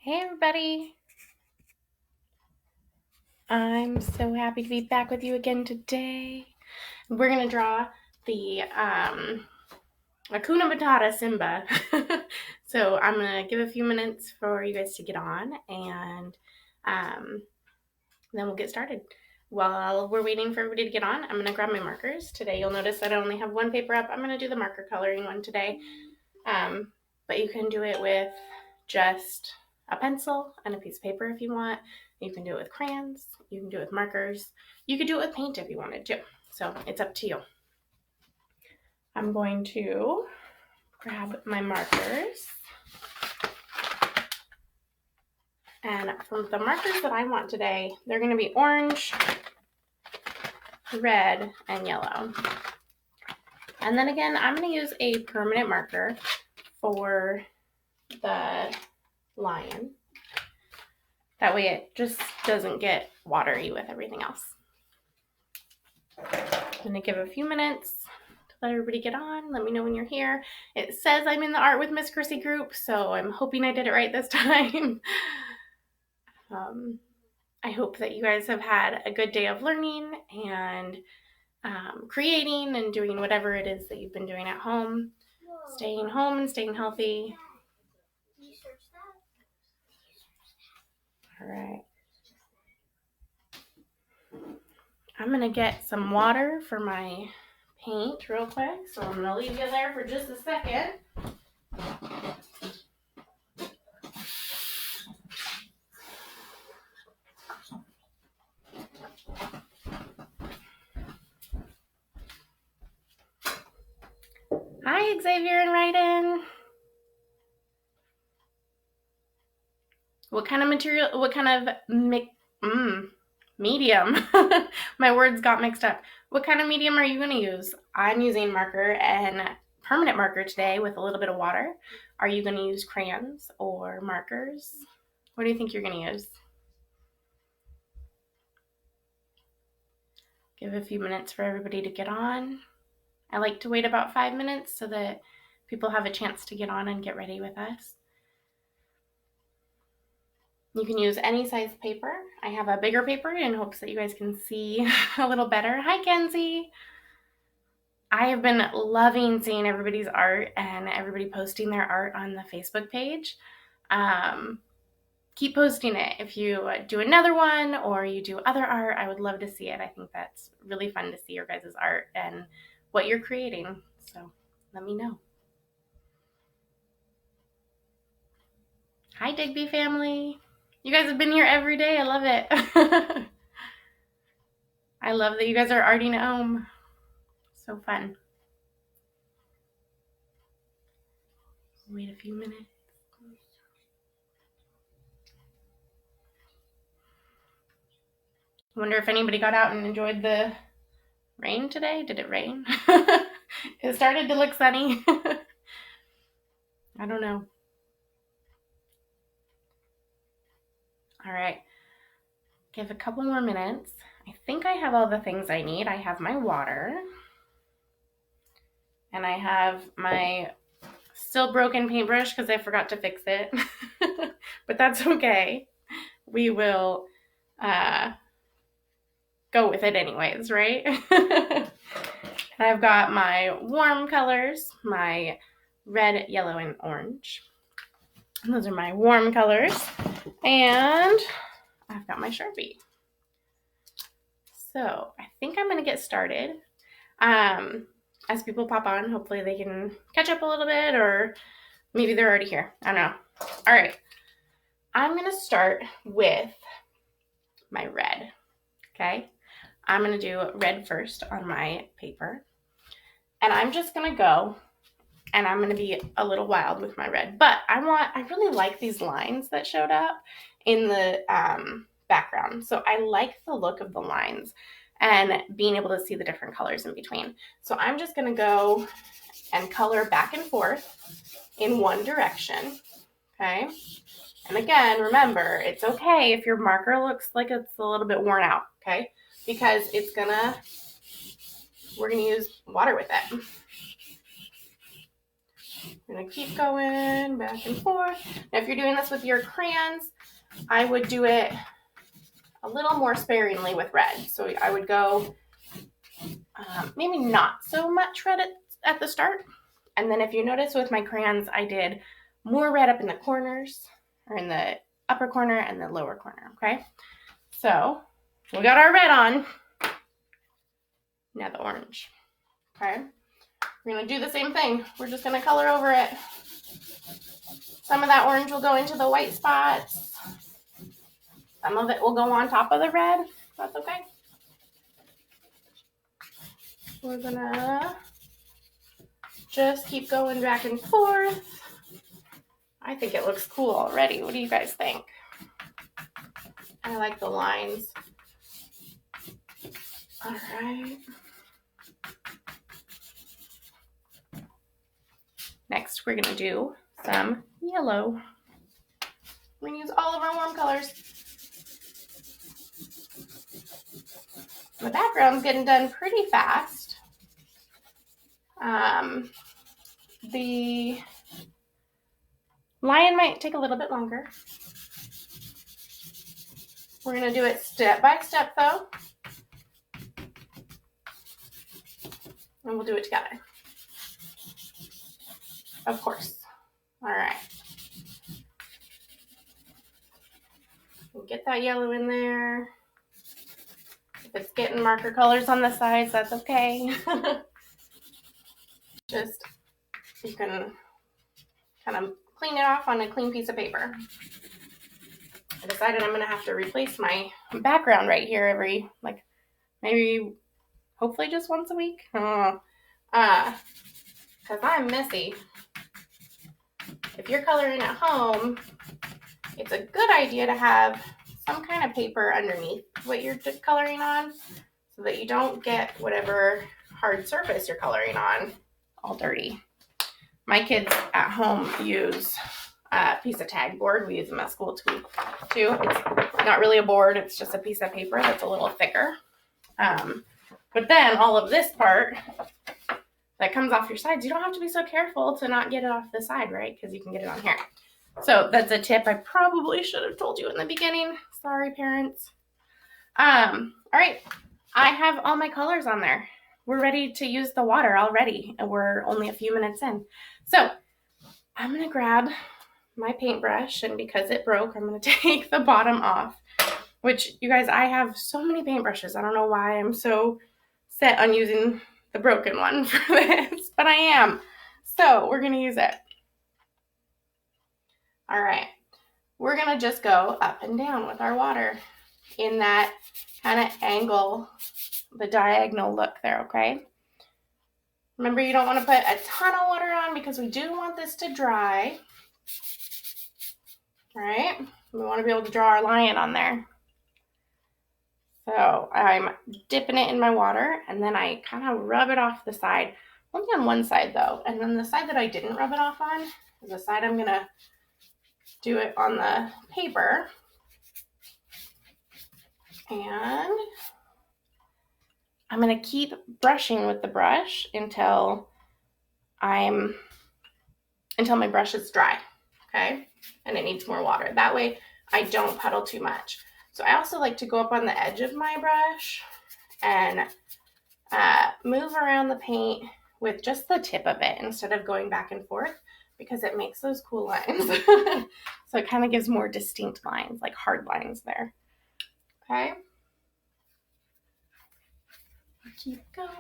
Hey everybody! I'm so happy to be back with you again today. We're gonna draw the Hakuna Matata Simba. So I'm gonna give a few minutes for you guys to get on, and then we'll get started. While we're waiting for everybody to get on, I'm gonna grab my markers. Today you'll notice that I only have one paper up. I'm gonna do the marker coloring one today, but you can do it with just a pencil and a piece of paper if you want. You can do it with crayons. You can do it with markers. You could do it with paint if you wanted to. So it's up to you. I'm going to grab my markers. And for the markers that I want today, they're going to be orange, red, and yellow. And then again, I'm going to use a permanent marker for the lion. That way it just doesn't get watery with everything else. I'm going to give a few minutes to let everybody get on. Let me know when you're here. It says I'm in the Art with Miss Chrissy group, so I'm hoping I did it right this time. I hope that you guys have had a good day of learning and creating and doing whatever it is that you've been doing at home. Staying home and staying healthy. All right. I'm going to get some water for my paint real quick, so I'm going to leave you there for just a second. Hi, Xavier and Ryden. What kind of material, what kind of medium? My words got mixed up. What kind of medium are you going to use? I'm using marker and permanent marker today with a little bit of water. Are you going to use crayons or markers? What do you think you're going to use? Give a few minutes for everybody to get on. I like to wait about 5 minutes so that people have a chance to get on and get ready with us. You can use any size paper. I have a bigger paper in hopes that you guys can see a little better. Hi, Kenzie. I have been loving seeing everybody's art and everybody posting their art on the Facebook page. Keep posting it. If you do another one or you do other art, I would love to see it. I think that's really fun to see your guys' art and what you're creating. So let me know. Hi, Digby family. You guys have been here every day. I love it. I love that you guys are arting at home. So fun. Wait a few minutes. I wonder if anybody got out and enjoyed the rain today. Did it rain? It started to look sunny. I don't know. All right. Give a couple more minutes. I think I have all the things I need. I have my water. And I have my still broken paintbrush because I forgot to fix it. But that's okay. We will go with it anyways, right? I've got my warm colors, my red, yellow, and orange. Those are my warm colors. And I've got my Sharpie. So I think I'm going to get started. As people pop on, hopefully they can catch up a little bit, or maybe they're already here. I don't know. All right. I'm going to start with my red. Okay. I'm going to do red first on my paper. And I'm just going to go, and I'm going to be a little wild with my red. But I really like these lines that showed up in the background. So I like the look of the lines and being able to see the different colors in between. So I'm just going to go and color back and forth in one direction. Okay. And again, remember, it's okay if your marker looks like it's a little bit worn out. Okay. Because we're going to use water with it. I'm going to keep going back and forth. Now, if you're doing this with your crayons, I would do it a little more sparingly with red. So I would go maybe not so much red at the start. And then if you notice with my crayons, I did more red up in the corners, or in the upper corner and the lower corner, okay? So we got our red on. Now the orange, okay? We're gonna do the same thing. We're just gonna color over it. Some of that orange will go into the white spots. Some of it will go on top of the red. That's okay. We're gonna just keep going back and forth. I think it looks cool already. What do you guys think? I like the lines. All right. Next, we're gonna do some yellow. We're gonna use all of our warm colors. The background's getting done pretty fast. The lion might take a little bit longer. We're gonna do it step by step though. And we'll do it together. Of course. All right. We'll get that yellow in there. If it's getting marker colors on the sides, that's okay. Just, you can kind of clean it off on a clean piece of paper. I decided I'm gonna have to replace my background right here every, like, maybe, hopefully just once a week. Because I'm messy. If you're coloring at home, it's a good idea to have some kind of paper underneath what you're coloring on so that you don't get whatever hard surface you're coloring on all dirty. My kids at home use a piece of tag board. We use them at school too. It's not really a board. It's just a piece of paper that's a little thicker. But then all of this part that comes off your sides, you don't have to be so careful to not get it off the side, right? Because you can get it on here. So that's a tip I probably should have told you in the beginning. Sorry, parents. All right, I have all my colors on there. We're ready to use the water already, and we're only a few minutes in. So I'm gonna grab my paintbrush, and because it broke, I'm gonna take the bottom off, which, you guys, I have so many paintbrushes. I don't know why I'm so set on using the broken one for this, but I am. So we're gonna use it. All right, we're gonna just go up and down with our water in that kind of angle, the diagonal look there, okay? Remember, you don't want to put a ton of water on because we do want this to dry. All right, we want to be able to draw our lion on there. So I'm dipping it in my water, and then I kind of rub it off the side. Only on one side though, and then the side that I didn't rub it off on is the side I'm gonna do it on the paper. And I'm gonna keep brushing with the brush until my brush is dry, okay? And it needs more water. That way I don't puddle too much. So I also like to go up on the edge of my brush and move around the paint with just the tip of it instead of going back and forth, because it makes those cool lines. So it kind of gives more distinct lines, like hard lines there. Okay. Keep going.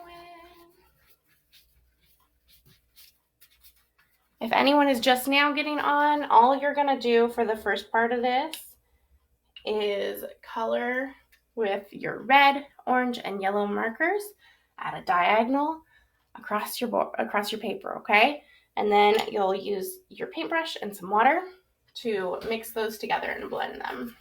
If anyone is just now getting on, all you're gonna do for the first part of this is color with your red, orange, and yellow markers at a diagonal across your paper, okay? And then you'll use your paintbrush and some water to mix those together and blend them.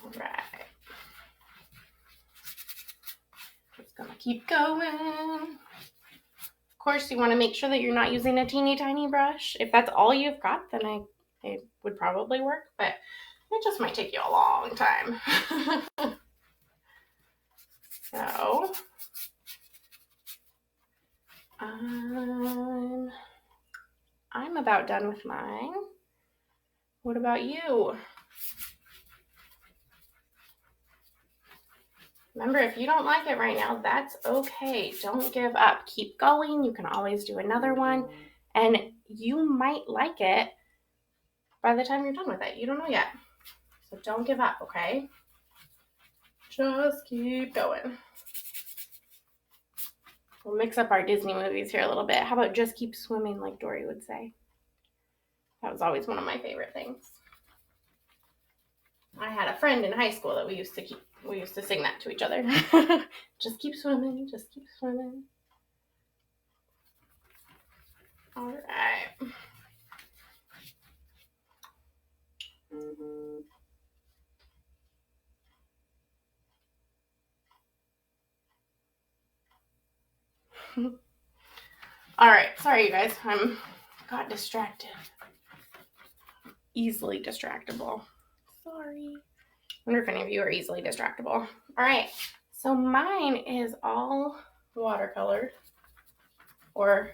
All right. Just gonna keep going. Of course, you want to make sure that you're not using a teeny tiny brush. If that's all you've got, then it would probably work, but it just might take you a long time. So, I'm about done with mine. What about you? Remember, if you don't like it right now, that's okay. Don't give up. Keep going. You can always do another one, and you might like it by the time you're done with it. You don't know yet. So don't give up, okay? Just keep going. We'll mix up our Disney movies here a little bit. How about Just Keep Swimming, like Dory would say? That was always one of my favorite things. I had a friend in high school that we used to sing that to each other. Just keep swimming, just keep swimming. All right. All right. Sorry, you guys. Got distracted. Easily distractible. Sorry. I wonder if any of you are easily distractible. All right. So mine is all watercolored or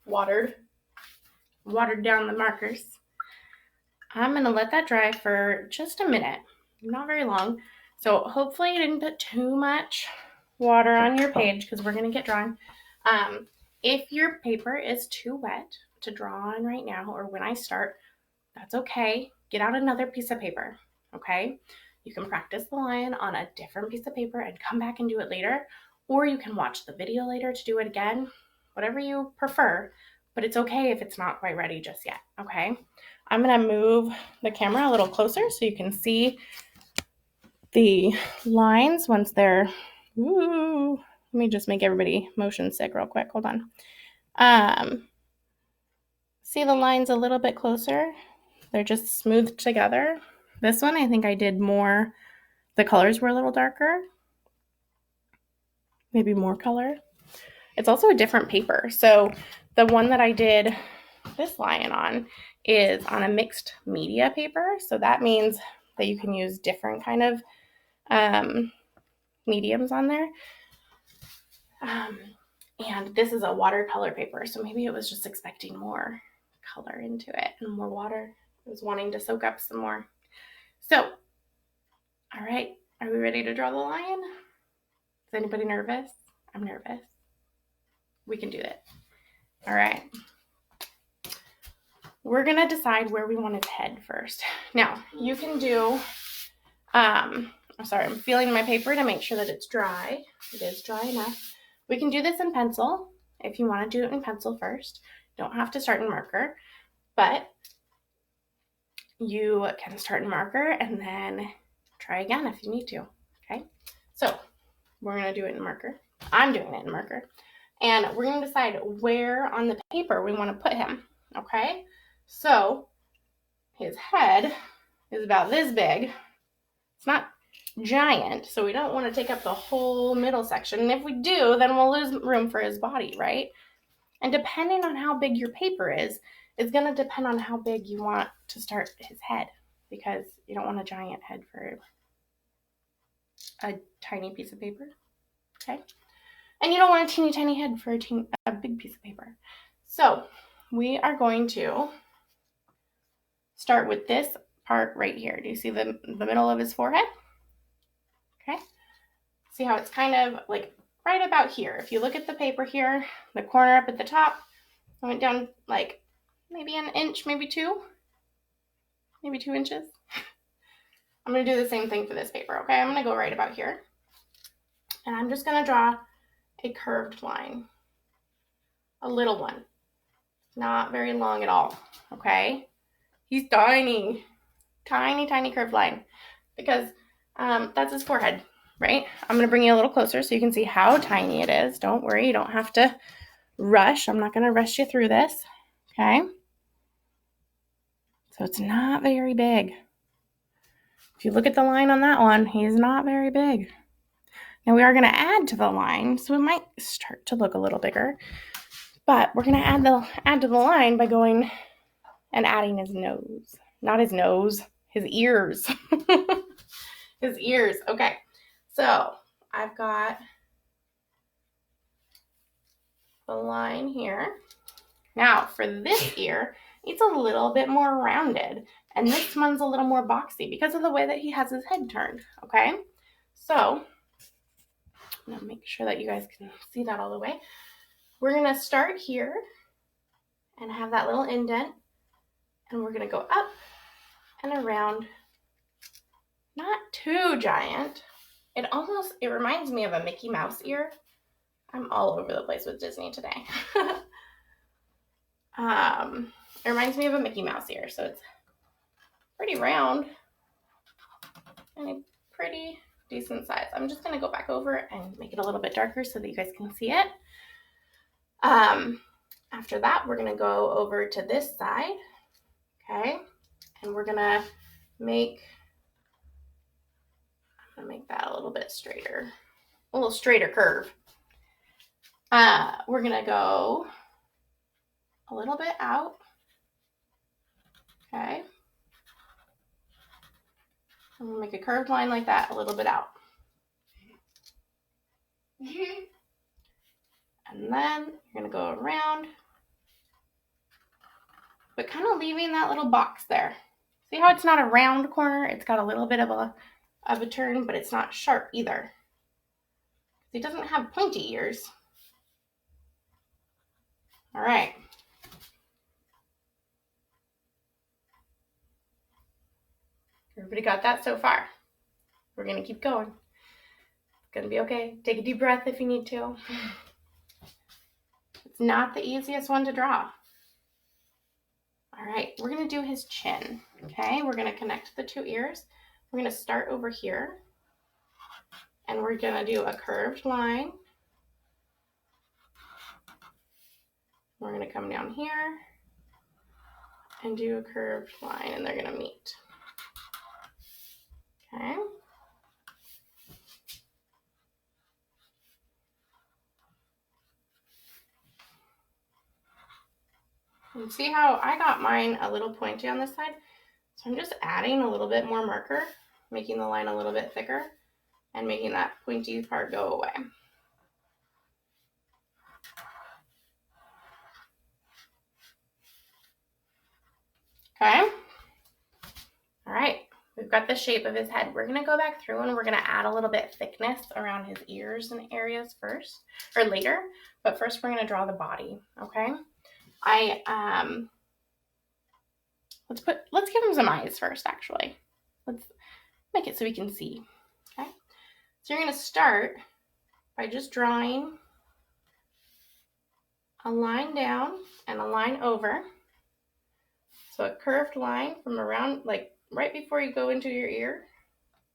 watered down the markers. I'm going to let that dry for just a minute. Not very long. So hopefully you didn't put too much water on your page because we're going to get drawn. If your paper is too wet to draw on right now or when I start, that's okay. Get out another piece of paper, okay? You can practice the lion on a different piece of paper and come back and do it later, or you can watch the video later to do it again, whatever you prefer, but it's okay if it's not quite ready just yet, okay? I'm gonna move the camera a little closer so you can see the lines once they're, let me just make everybody motion sick real quick, hold on. See the lines a little bit closer? They're just smoothed together. This one, I think I did more, the colors were a little darker. Maybe more color. It's also a different paper. So the one that I did this lion on is on a mixed media paper. So that means that you can use different kind of mediums on there. And this is a watercolor paper. So maybe it was just expecting more color into it and more water. It was wanting to soak up some more. So, all right, are we ready to draw the lion? Is anybody nervous? I'm nervous. We can do it. All right. We're going to decide where we want its head first. Now, you can do, I'm feeling my paper to make sure that it's dry. It is dry enough. We can do this in pencil if you want to do it in pencil first. Don't have to start in marker, but you can start in marker and then try again if you need to, okay? So we're going to do it in marker. I'm doing it in marker. And we're going to decide where on the paper we want to put him, okay? So his head is about this big. It's not giant, so we don't want to take up the whole middle section. And if we do, then we'll lose room for his body, right? And depending on how big your paper is, it's going to depend on how big you want to start his head, because you don't want a giant head for a tiny piece of paper, okay? And you don't want a teeny tiny head for a big piece of paper. So we are going to start with this part right here. Do you see the middle of his forehead? Okay. See how it's kind of like right about here. If you look at the paper here, the corner up at the top, I went down like maybe an inch, maybe 2 inches. I'm going to do the same thing for this paper, okay? I'm going to go right about here. And I'm just going to draw a curved line, a little one, not very long at all, okay? He's tiny, tiny curved line, because that's his forehead, right? I'm going to bring you a little closer so you can see how tiny it is. Don't worry, you don't have to rush. I'm not going to rush you through this, okay? So it's not very big. If you look at the line on that one, he's not very big. Now we are going to add to the line, so it might start to look a little bigger. But we're going to add to the line by going and adding his nose. not his nose, his ears. His ears. Okay, so I've got the line here. Now for this ear, it's a little bit more rounded, and this one's a little more boxy because of the way that he has his head turned, okay? So, I'm gonna make sure that you guys can see that all the way. We're gonna start here and have that little indent, and we're gonna go up and around. Not too giant. It reminds me of a Mickey Mouse ear. I'm all over the place with Disney today. It reminds me of a Mickey Mouse ear, so it's pretty round and a pretty decent size. I'm just gonna go back over and make it a little bit darker so that you guys can see it. After that, we're gonna go over to this side, okay? And we're gonna make that a little bit straighter, a little straighter curve. We're gonna go a little bit out, okay? And we'll make a curved line like that, a little bit out. And then you're gonna go around, but kind of leaving that little box there. See how it's not a round corner? It's got a little bit of a turn, but it's not sharp either. He doesn't have pointy ears. All right. Everybody got that so far? We're gonna keep going. It's gonna be okay. Take a deep breath if you need to. It's not the easiest one to draw. All right, we're gonna do his chin, okay? We're gonna connect the two ears. We're gonna start over here, and we're gonna do a curved line. We're gonna come down here and do a curved line, and they're gonna meet. Okay. And see how I got mine a little pointy on this side? So I'm just adding a little bit more marker, making the line a little bit thicker, and making that pointy part go away. Okay. All right. We've got the shape of his head. We're going to go back through and we're going to add a little bit of thickness around his ears and areas first, or later. But first we're going to draw the body, okay? Let's give him some eyes first, actually. Let's make it so we can see, okay? So you're going to start by just drawing a line down and a line over. So a curved line from around, like right before you go into your ear,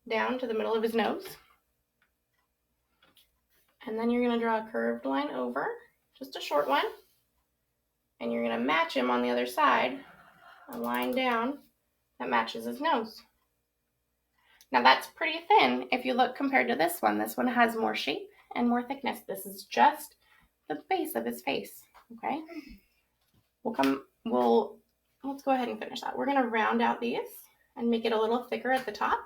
down to the middle of his nose. And then you're going to draw a curved line over, just a short one. And you're going to match him on the other side, a line down that matches his nose. Now that's pretty thin if you look compared to this one. This one has more shape and more thickness. This is just the base of his face, okay? Let's go ahead and finish that. We're going to round out these and make it a little thicker at the top.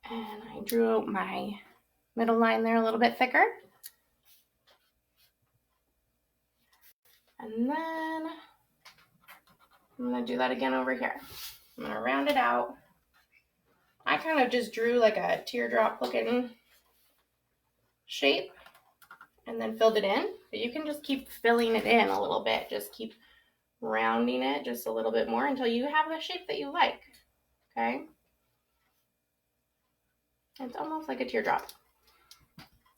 And I drew my middle line there a little bit thicker. And then I'm going to do that again over here. I'm going to round it out. I kind of just drew like a teardrop looking shape and then filled it in. But you can just keep filling it in a little bit. Just keep rounding it just a little bit more until you have the shape that you like, okay? It's almost like a teardrop.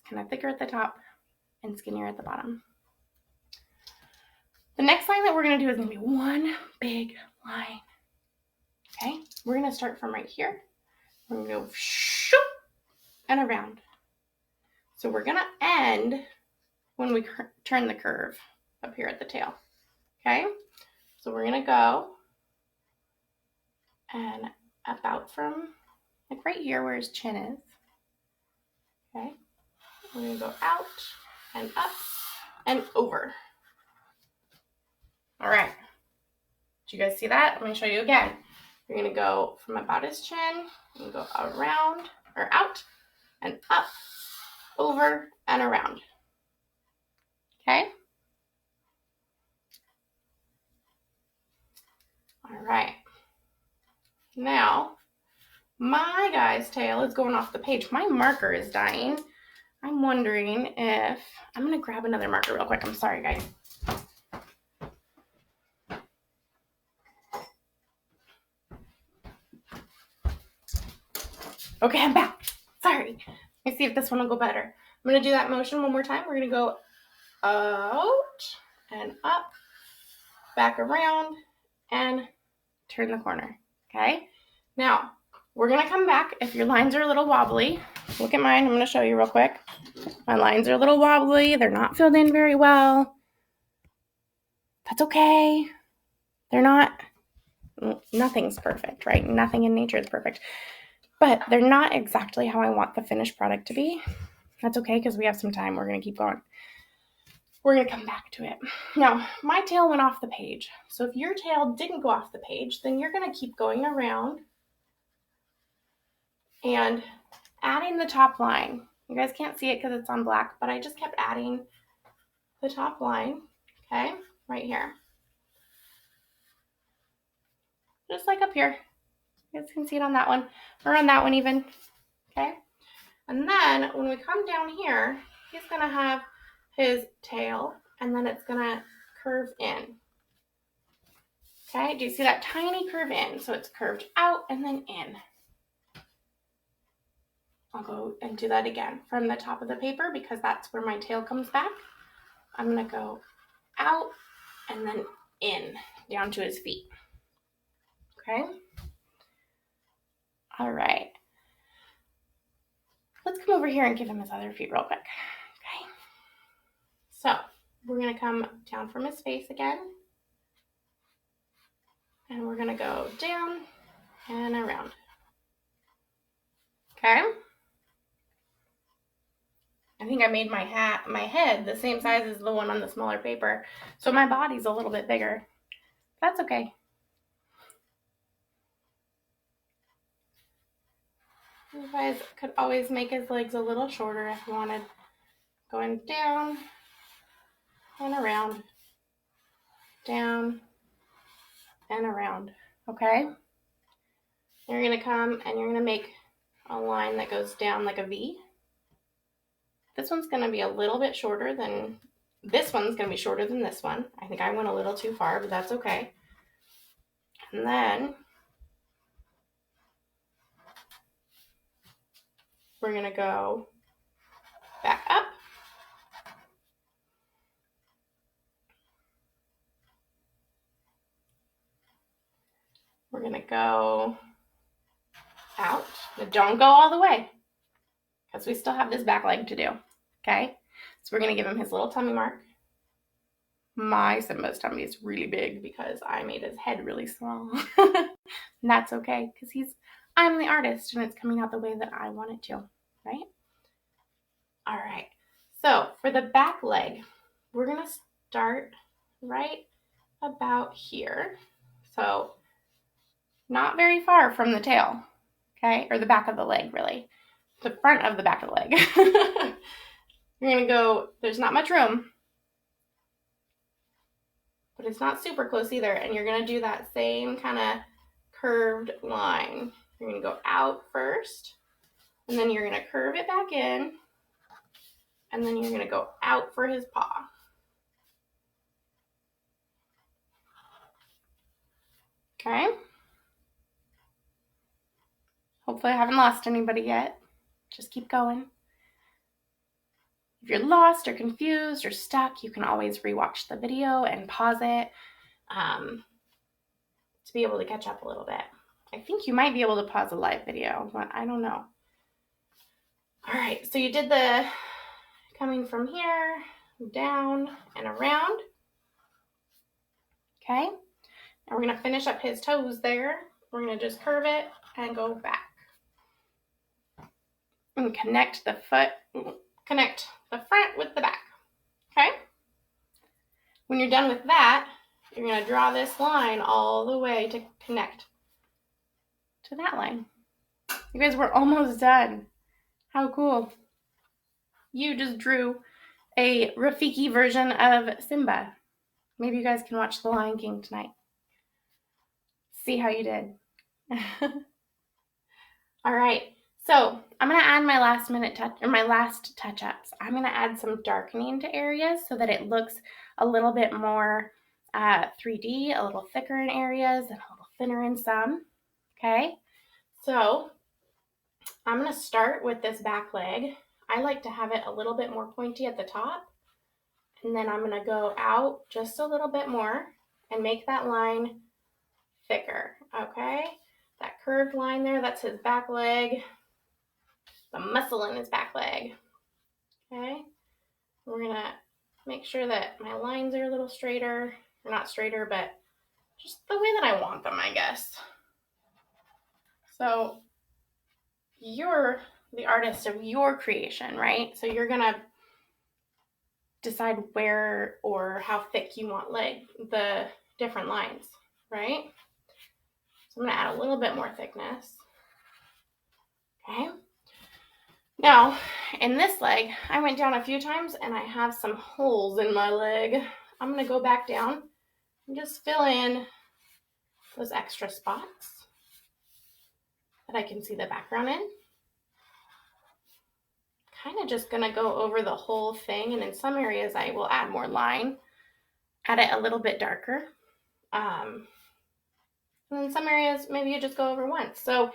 Kind of thicker at the top and skinnier at the bottom. The next line that we're going to do is going to be one big line, okay? We're going to start from right here. We're going to go shoop and around. So we're going to end when we turn the curve up here at the tail, okay? So we're going to go and about from like right here where his chin is, okay? We're going to go out and up and over. All right. Did you guys see that? I'm going to show you again. You're going to go from about his chin and go around or out and up, over and around. Okay? All right. Now, my guy's tail is going off the page. My marker is dying. I'm wondering if, I'm going to grab another marker real quick. I'm sorry, guys. Okay, I'm back. Sorry. Let me see if this one will go better. I'm going to do that motion one more time. We're going to go out and up, back around, and turn the corner. Okay? Now, we're going to come back. If your lines are a little wobbly, look at mine. I'm going to show you real quick. My lines are a little wobbly. They're not filled in very well. That's okay. They're not, nothing's perfect, right? Nothing in nature is perfect. But they're not exactly how I want the finished product to be. That's okay because we have some time. We're going to keep going. We're going to come back to it. Now, my tail went off the page. So if your tail didn't go off the page, then you're going to keep going around and adding the top line. You guys can't see it because it's on black, but I just kept adding the top line, okay, right here. Just like up here. You guys can see it on that one, or on that one even, okay? And then when we come down here, he's going to have his tail, and then it's going to curve in. Okay, do you see that tiny curve in? So it's curved out and then in. I'll go and do that again from the top of the paper because that's where my tail comes back. I'm going to go out and then in, down to his feet. Okay? All right. Let's come over here and give him his other feet real quick. Okay? So we're going to come down from his face again. And we're going to go down and around. Okay? I think I made my head the same size as the one on the smaller paper. So my body's a little bit bigger. That's okay. You guys could always make his legs a little shorter if you wanted. Going down and around. Down and around. Okay? You're going to come and you're going to make a line that goes down like a V. This one's going to be a little bit shorter than, this one's going to be shorter than this one. I think I went a little too far, but that's okay. And then we're going to go back up. We're going to go out. But don't go all the way because we still have this back leg to do. Okay? So we're going to give him his little tummy mark. My Simba's tummy is really big because I made his head really small. And that's okay because I'm the artist and it's coming out the way that I want it to, right? All right. So for the back leg, we're going to start right about here. So not very far from the tail, okay? Or the back of the leg, really. The front of the back of the leg. You're going to go, there's not much room, but it's not super close either. And you're going to do that same kind of curved line. You're going to go out first, and then you're going to curve it back in, and then you're going to go out for his paw. Okay? Hopefully I haven't lost anybody yet. Just keep going. If you're lost or confused or stuck, you can always rewatch the video and pause it to be able to catch up a little bit. I think you might be able to pause a live video, but I don't know. All right, so you did the coming from here, down and around. Okay, and we're going to finish up his toes there. We're going to just curve it and go back. And connect the front with the back. Okay? When you're done with that, you're going to draw this line all the way to connect to that line. You guys, we're almost done. How cool. You just drew a Rafiki version of Simba. Maybe you guys can watch The Lion King tonight. See how you did. All right. So I'm going to add my last touch-ups. I'm going to add some darkening to areas so that it looks a little bit more 3D, a little thicker in areas and a little thinner in some. Okay. So I'm going to start with this back leg. I like to have it a little bit more pointy at the top. And then I'm going to go out just a little bit more and make that line thicker. Okay. That curved line there, that's his back leg. The muscle in his back leg. Okay, we're gonna make sure that my lines are a little straighter, or not straighter, but just the way that I want them, I guess. So you're the artist of your creation, right? So you're gonna decide where or how thick you want the different lines, right? So I'm gonna add a little bit more thickness. Okay. Now, in this leg, I went down a few times and I have some holes in my leg. I'm going to go back down and just fill in those extra spots that I can see the background in. Kind of just going to go over the whole thing, and in some areas I will add more line, add it a little bit darker. And in some areas, maybe you just go over once. So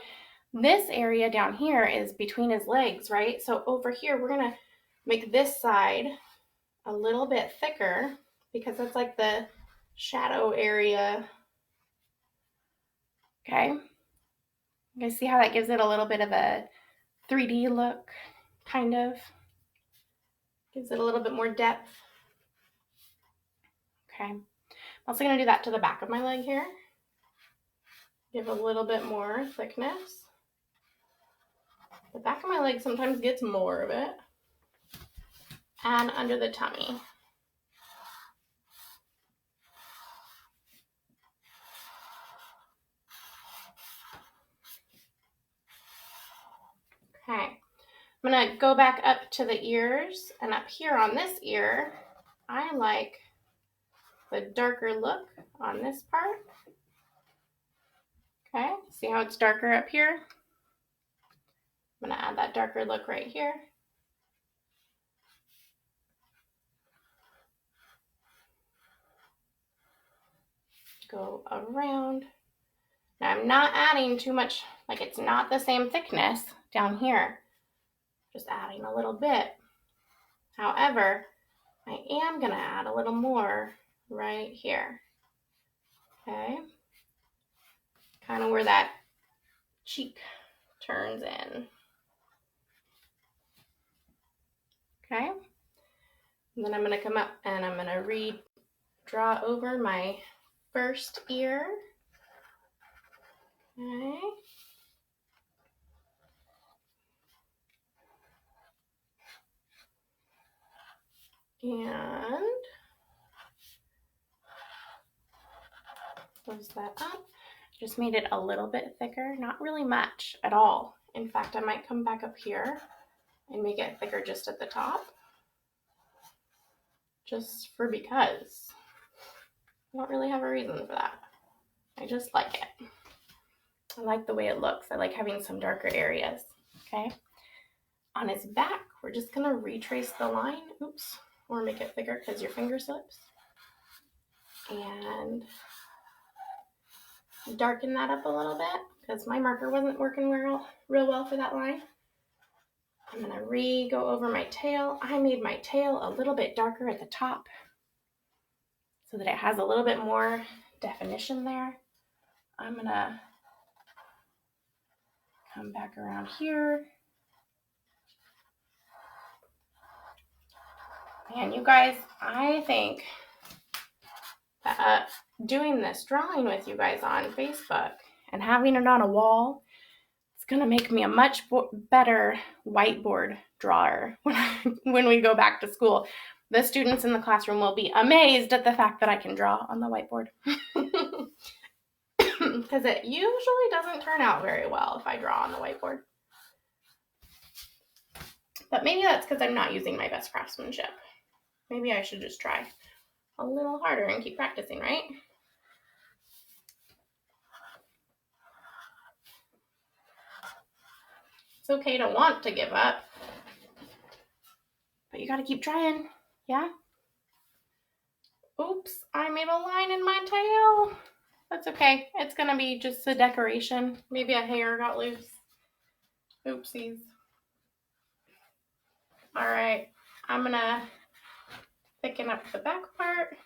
this area down here is between his legs, right? So over here, we're going to make this side a little bit thicker because that's like the shadow area. Okay. You guys see how that gives it a little bit of a 3D look, kind of. Gives it a little bit more depth. Okay. I'm also going to do that to the back of my leg here. Give a little bit more thickness. The back of my leg sometimes gets more of it. And under the tummy. Okay. I'm going to go back up to the ears, and up here on this ear, I like the darker look on this part. Okay, see how it's darker up here? I'm going to add that darker look right here. Go around. Now I'm not adding too much, like it's not the same thickness down here. Just adding a little bit. However, I am going to add a little more right here. Okay. Kind of where that cheek turns in. Okay. And then I'm going to come up and I'm going to redraw over my first ear. Okay. And close that up. Just made it a little bit thicker, not really much at all. In fact, I might come back up here and make it thicker just at the top. Just for because. I don't really have a reason for that. I just like it. I like the way it looks. I like having some darker areas. Okay. On his back, we're just going to retrace the line. Oops. Or make it thicker because your finger slips. And darken that up a little bit because my marker wasn't working real well for that line. I'm going to go over my tail. I made my tail a little bit darker at the top so that it has a little bit more definition there. I'm going to come back around here. And you guys, I think that doing this drawing with you guys on Facebook and having it on a wall, it's going to make me a much better whiteboard drawer when we go back to school. the students in the classroom will be amazed at the fact that I can draw on the whiteboard. Because it usually doesn't turn out very well if I draw on the whiteboard. But maybe that's because I'm not using my best craftsmanship. Maybe I should just try a little harder and keep practicing, right? It's okay to want to give up, but you gotta keep trying, yeah? Oops, I made a line in my tail. That's okay. It's gonna be just a decoration. Maybe a hair got loose. Oopsies. All right, I'm gonna thicken up the back part.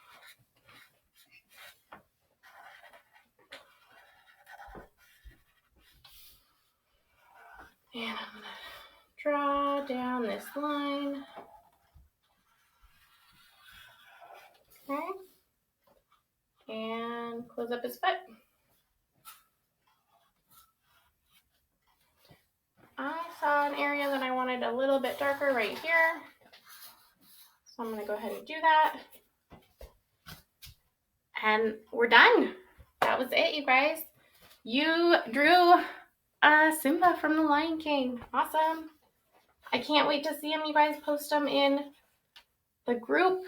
And I'm gonna draw down this line. Okay. And close up his foot. I saw an area that I wanted a little bit darker right here. So I'm gonna go ahead and do that. And we're done. That was it, you guys. You drew Simba from The Lion King. Awesome. I can't wait to see them. You guys post them in the group.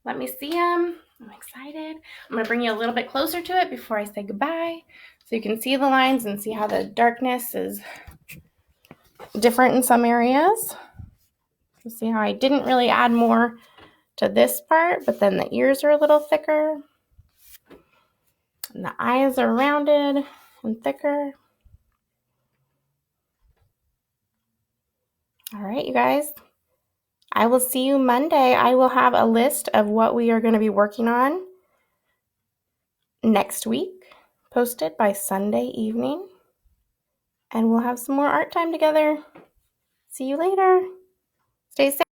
Let me see them. I'm excited. I'm going to bring you a little bit closer to it before I say goodbye so you can see the lines and see how the darkness is different in some areas. You see how I didn't really add more to this part, but then the ears are a little thicker. And the eyes are rounded and thicker. All right, you guys. I will see you Monday. I will have a list of what we are going to be working on next week, posted by Sunday evening. And we'll have some more art time together. See you later. Stay safe.